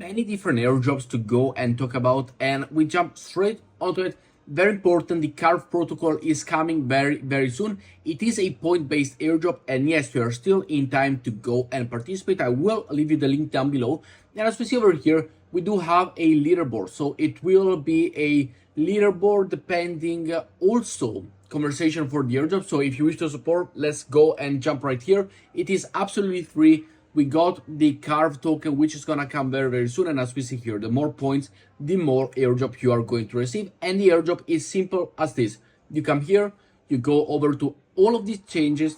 many different airdrops to go and talk about, and we jump straight onto it. Very important, the Carv protocol is coming very soon. It is a point-based airdrop, and yes, you are still in time to go and participate. I will leave you the link down below. And as we see over here, we do have a leaderboard, so it will be a leaderboard depending also conversation for the airdrop. So if you wish to support, let's go and jump right here. It is absolutely free. We got the Carv token, which is gonna come very soon, and as we see here, the more points, the more airdrop you are going to receive. And the airdrop is simple as this. You come here, you go over to all of these changes,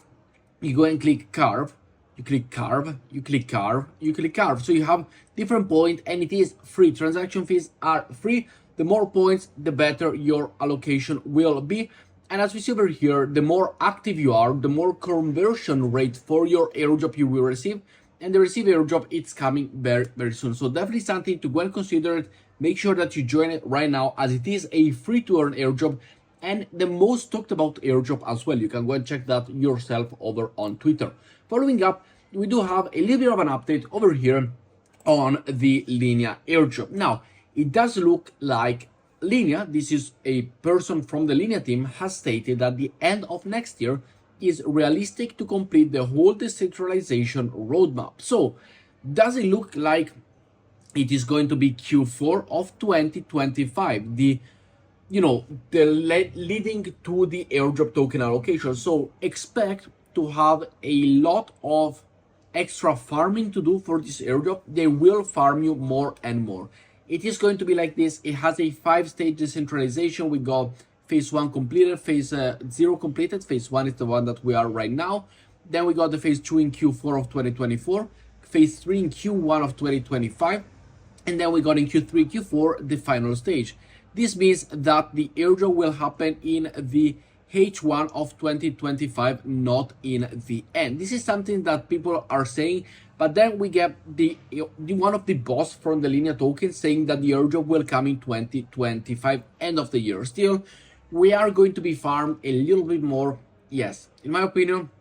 you go and click Carv, you click Carv, you click Carv, you click Carv. So you have different points, and it is free. Transaction fees are free. The more points, the better your allocation will be. And as we see over here, the more active you are, the more conversion rate for your airdrop you will receive. And the receive airdrop, it's coming very soon. So definitely something to go and consider it. Make sure that you join it right now, as it is a free to earn airdrop and the most talked about airdrop as well. You can go and check that yourself over on Twitter. Following up, we do have a little bit of an update over here on the Linea airdrop. Now, it does look like Linea, this is a person from the Linea team, has stated that the end of next year is realistic to complete the whole decentralization roadmap. So does it look like it is going to be Q4 of 2025, the leading to the airdrop token allocation? So expect to have a lot of extra farming to do for this airdrop. They will farm you more and more. It is going to be like this. It has a 5-stage decentralization. We got phase 1 completed, phase 0 completed. Phase 1 is the one that we are right now. Then we got the phase 2 in Q4 of 2024, phase 3 in Q1 of 2025, and then we got in Q3, Q4, the final stage. This means that the airdrop will happen in the H1 of 2025, not in the end. This is something that people are saying, but then we get the one of the boss from the Linea token saying that the airdrop will come in 2025, end of the year. Still, we are going to be farmed a little bit more. Yes, in my opinion,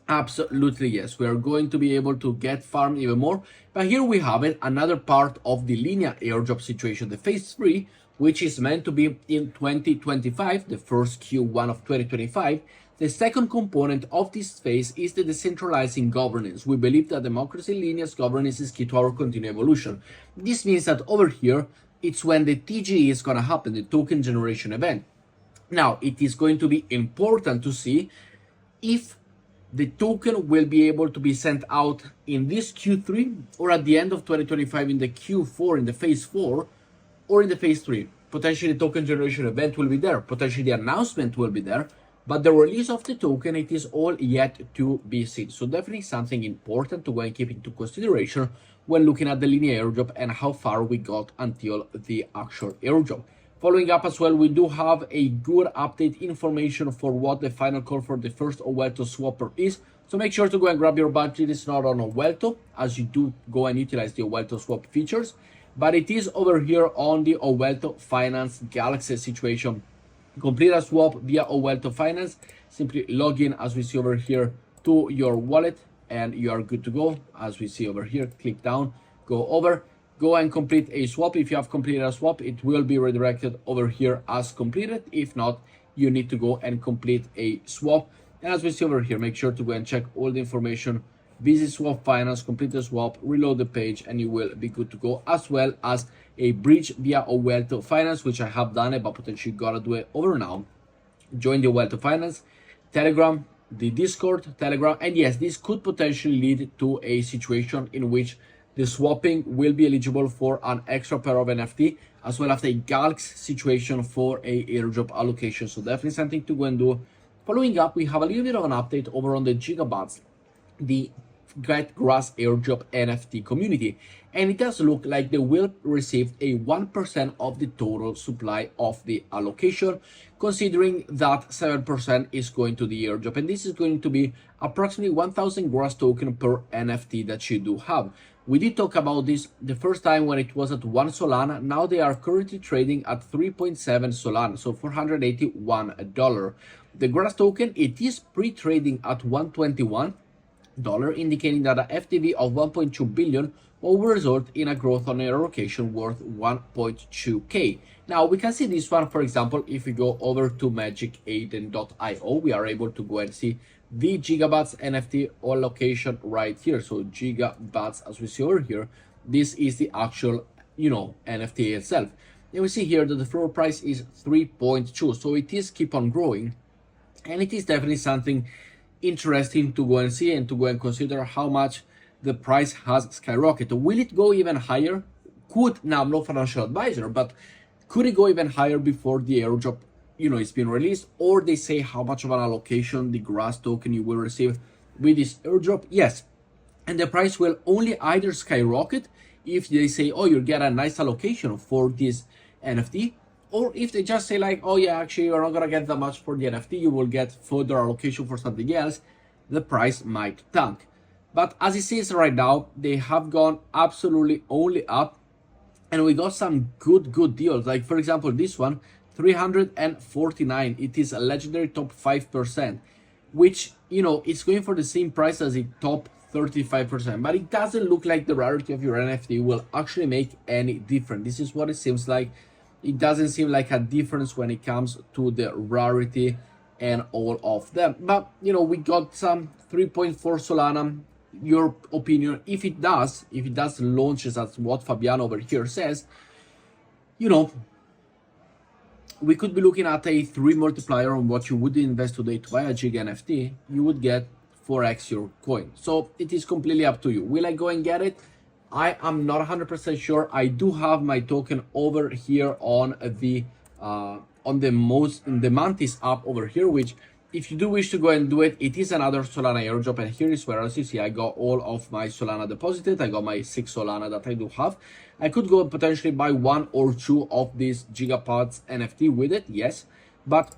absolutely yes. We are going to be able to get farmed even more. But here we have it, another part of the Linea airdrop situation, the phase 3, which is meant to be in 2025, the first Q1 of 2025. The second component of this phase is the decentralizing governance. We believe that democracy Linea's governance is key to our continued evolution. This means that over here, it's when the TGE is going to happen, the token generation event. Now, it is going to be important to see if the token will be able to be sent out in this Q3 or at the end of 2025 in the Q4, in the phase 4, or in the phase 3. Potentially the token generation event will be there. Potentially the announcement will be there. But the release of the token, it is all yet to be seen. So definitely something important to go and keep into consideration when looking at the Linea airdrop and how far we got until the actual airdrop. Following up as well, we do have a good update information for what the final call for the first Owlto swapper is. So make sure to go and grab your badge. It is not on Owlto, as you do go and utilize the Owlto swap features, but it is over here on the Owlto Finance Galaxy situation. Complete a swap via Owlto Finance. Simply log in, as we see over here, to your wallet, and you are good to go. As we see over here, click down, go over, go and complete a swap. If you have completed a swap, it will be redirected over here as completed. If not, you need to go and complete a swap. And as we see over here, make sure to go and check all the information. Visit Swap Finance, complete the swap, reload the page, and you will be good to go, as well as a bridge via Owlto Finance, which I have done it, but potentially gotta do it over now. Join the Owlto Finance Telegram, the Discord, Telegram, and yes, this could potentially lead to a situation in which the swapping will be eligible for an extra pair of NFT, as well as a Galaxy situation for a airdrop allocation. So definitely something to go and do. Following up, we have a little bit of an update over on the GigaBuds, the Grass airdrop NFT community, and it does look like they will receive a 1% of the total supply of the allocation, considering that 7% is going to the airdrop, and this is going to be approximately 1000 grass token per NFT that you do have. We did talk about this the first time when it was at 1 Solana. Now they are currently trading at 3.7 Solana, so $481. The grass token, it is pre-trading at $121, indicating that an FTV of 1.2 billion will result in a growth on your allocation worth 1.2k. Now we can see this one, for example, if we go over to magicaiden.io, we are able to go and see the GigaBuds NFT allocation right here. So GigaBuds, as we see over here, this is the actual, NFT itself. And we see here that the floor price is 3.2, so it is keep on growing, and it is definitely something interesting to go and see and to go and consider how much the price has skyrocketed. Will it go even higher? Now I'm not financial advisor, but could it go even higher before the airdrop, it's been released, or they say how much of an allocation the grass token you will receive with this airdrop? Yes, and the price will only either skyrocket if they say, oh, you get a nice allocation for this NFT, or if they just say like, oh yeah, actually you're not gonna get that much for the NFT, you will get further allocation for something else, the price might tank. But as it says right now, they have gone absolutely only up, and we got some good deals. Like for example, this one, 349, it is a legendary top 5%, which, it's going for the same price as the top 35%, but it doesn't look like the rarity of your NFT will actually make any difference. This is what it seems like. It doesn't seem like a difference when it comes to the rarity and all of them. But, we got some 3.4 Solana. Your opinion, if it does launches as what Fabiano over here says, we could be looking at a 3 multiplier on what you would invest today to buy a Giga NFT. You would get 4x your coin. So it is completely up to you. Will I go and get it? I am not 100% sure. I do have my token over here on the Mantis app over here, which if you do wish to go and do it, it is another Solana airdrop. And here is where, as you see, I got all of my Solana deposited. I got my 6 Solana that I do have. I could go and potentially buy 1 or 2 of these GigaBuds NFT with it, yes, but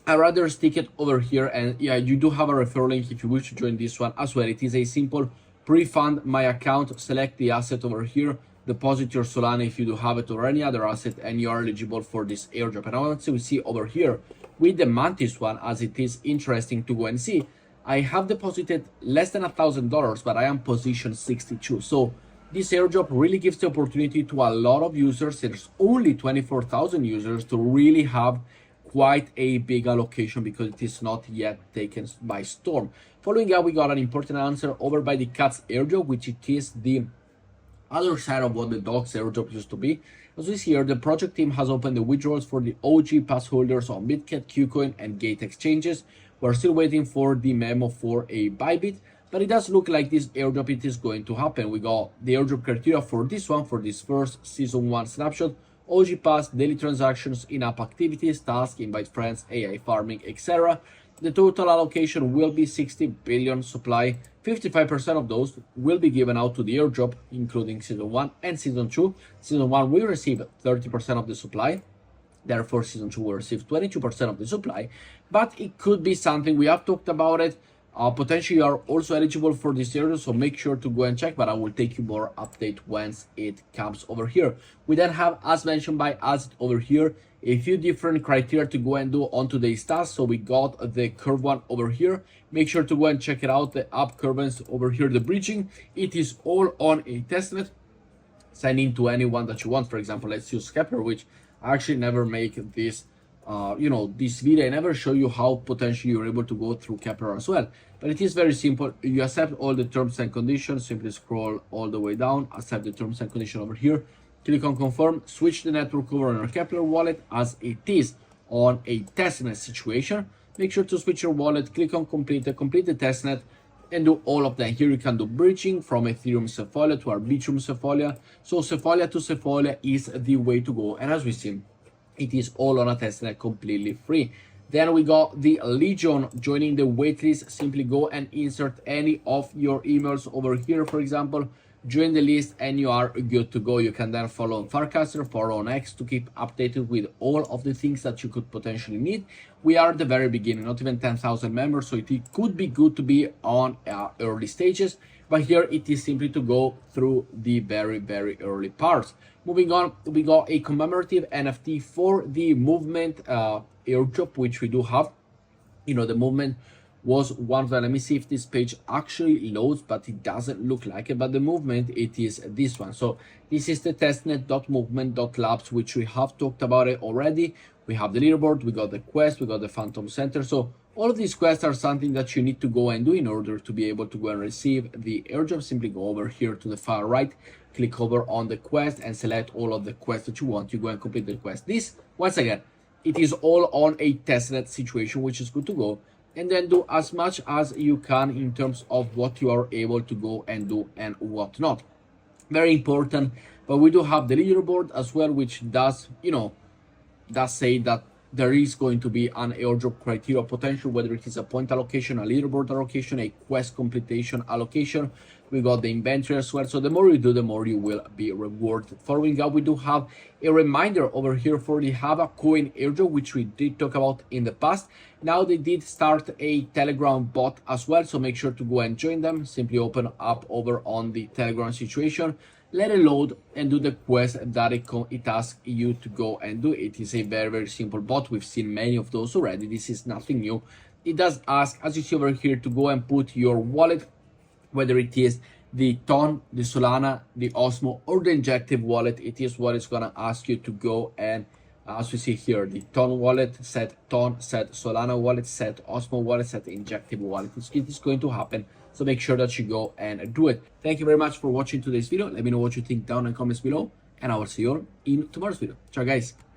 I rather stick it over here. And yeah, you do have a referral link if you wish to join this one as well. It is a simple pre-fund my account, select the asset over here, deposit your Solana if you do have it, or any other asset, and you are eligible for this airdrop. And once we see over here with the Mantis one, as it is interesting to go and see, I have deposited less than $1,000, but I am position 62. So this airdrop really gives the opportunity to a lot of users. There's only 24,000 users to really have quite a big allocation because it is not yet taken by storm. Following up, we got an important answer over by the Cats airdrop, which it is the other side of what the Dogs airdrop used to be. As we see here, the project team has opened the withdrawals for the OG pass holders on BitCat, KuCoin, and Gate exchanges. We're still waiting for the memo for a ByBit, but it does look like this airdrop it is going to happen. We got the airdrop criteria for this one, for this first season 1 snapshot: OG pass, daily transactions, in-app activities, tasks, invite friends, AI farming, etc. The total allocation will be 60 billion supply. 55% of those will be given out to the airdrop, including season 1 and season 2. Season 1 will receive 30% of the supply. Therefore, season 2 will receive 22% of the supply. But it could be something, we have talked about it. Potentially you are also eligible for this airdrop, so make sure to go and check, but I will take you more update once it comes over here. We then have, as mentioned by us over here, a few different criteria to go and do on today's task. So we got the curve one over here. Make sure to go and check it out. The app curves over here, the bridging, it is all on a testnet. Sign in to anyone that you want. For example, let's use Kepler, which I actually never make this this video. I never show you how potentially you're able to go through Kepler as well, but it is very simple. You accept all the terms and conditions, simply scroll all the way down, accept the terms and conditions over here, click on confirm, switch the network over on your Kepler wallet as it is on a testnet situation. Make sure to switch your wallet, click on complete the testnet, and do all of that. Here you can do bridging from Ethereum Cephalonia to Arbitrum Cephalonia. So Cephalonia to Cephalonia is the way to go, and as we see, it is all on a testnet, completely free. Then we got the Legion joining the waitlist. Simply go and insert any of your emails over here, for example, join the list, and you are good to go. You can then follow on Farcaster, follow on X to keep updated with all of the things that you could potentially need. We are at the very beginning, not even 10,000 members, so it could be good to be on early stages, but here it is simply to go through the very early parts. Moving on, we got a commemorative NFT for the movement airdrop, which we do have. The movement was one of them. Let me see if this page actually loads, but it doesn't look like it. But the movement, it is this one. So this is the testnet.movement.labs, which we have talked about it already. We have the leaderboard, we got the quest, we got the phantom center. So all of these quests are something that you need to go and do in order to be able to go and receive the airdrop. Simply go over here to the far right, click over on the quest and select all of the quests that you want. You go and complete the quest. This, once again, it is all on a testnet situation, which is good to go. And then do as much as you can in terms of what you are able to go and do and what not. Very important. But we do have the leaderboard as well, which does, does say that there is going to be an airdrop criteria potential, whether it is a point allocation, a leaderboard allocation, a quest completion allocation. We got the inventory as well. So the more you do, the more you will be rewarded. Following up, we do have a reminder over here for the Hava coin airdrop, which we did talk about in the past. Now they did start a Telegram bot as well, so make sure to go and join them. Simply open up over on the Telegram situation, let it load and do the quest that it asks you to go and do. It is a very, very simple bot. We've seen many of those already. This is nothing new. It does ask, as you see over here, to go and put your wallet, whether it is the Ton, the Solana, the Osmo, or the injective wallet. It is what it's gonna ask you to go and, as we see here, the Ton wallet, set Ton, set Solana wallet, set Osmo wallet, set injective wallet. It is going to happen. So make sure that you go and do it. Thank you very much for watching today's video. Let me know what you think down in the comments below, and I will see you all in tomorrow's video. Ciao guys.